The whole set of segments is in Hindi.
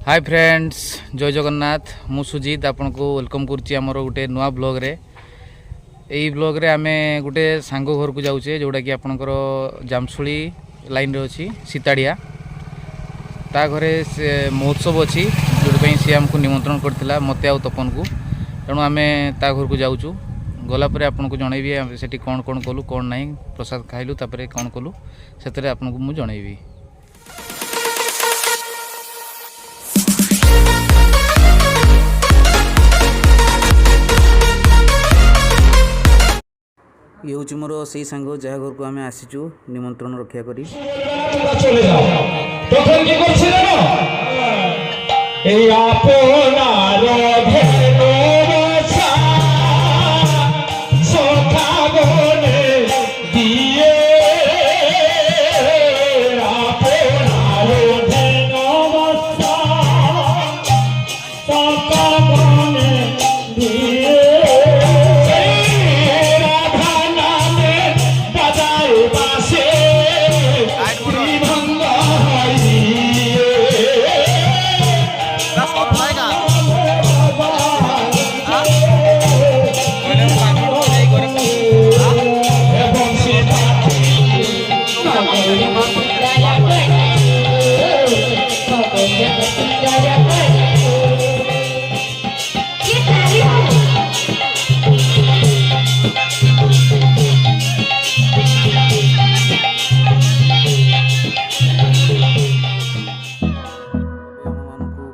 हाय फ्रेंड्स, जय जगन्नाथ। मु सुजीत आपन को वेलकम करछि हमर गोटे नुआ ब्लॉग रे। एई ब्लॉग रे आमे गोटे सांग घर को जाउछे जोडा कि आपनकर जामसुली लाइन रे अछि सीताडिया। ता घरे से महोत्सव अछि जोड पई से हमको निमंत्रण करथिला मते आ तपन को। तेणु आमे ता घर को जाउछु। गला परे आपन को जणैबी सेठी कोन कोन कलु कोन नाही प्रसाद खाइलु तापरे कोन कलु सेतरे आपन को मु जणैबी। ये हूँ मोर से सांग जहाँ घर को आम आसीचु निमंत्रण रक्षा करी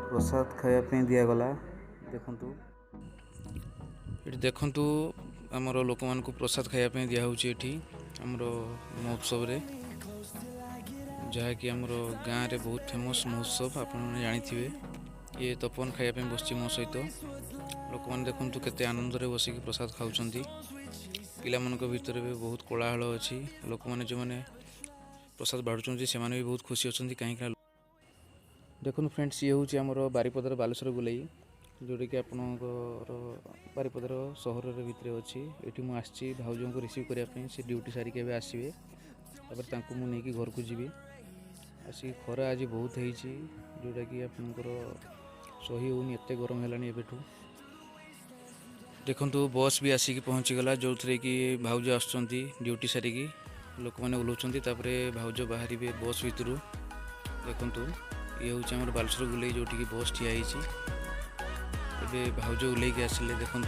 प्रसाद खायापी दिगला। देखु आमर लोक मान प्रसाद खायापी दिहूँ आमर महोत्सव रे जहाँकि आमर गाँव रे बहुत फेमस महोत्सव आप जानी। ये तपन खायापी बस मो सहित लोक मैंने देखु केते आनंद रे बसिक प्रसाद खाऊँ। पिला मान भितर भी बहुत कोलाहल अच्छी। लोक मैंने जो मैंने प्रसाद बाढ़ुं से भी बहुत खुशी अच्छा। कहीं देखो फ्रेंड्स, ये हूँ आमर बारिपदार बालेश्वर गोलाई जोटा कि आपणकर बारिपदार सहर भितर अच्छी। ये मुझे भाउज को रिसीव करने से ड्यूटी सारिक आसवे मुझे घर को जी आसिक खरा आज बहुत होती जोटा कि आपणकर सही होनी एत गरम है। देखु बस भी आसिक पहुँचीगला जो थे कि भाउज आसुँच ड्यूटी सारिकी लोक मैंने ओह्लाउं भाउज बाहर बस भितर। देखु ये हूँ आम बालेश्वर गोलाई जो बस ठिया भाउज ओह्ल आसिले। देखु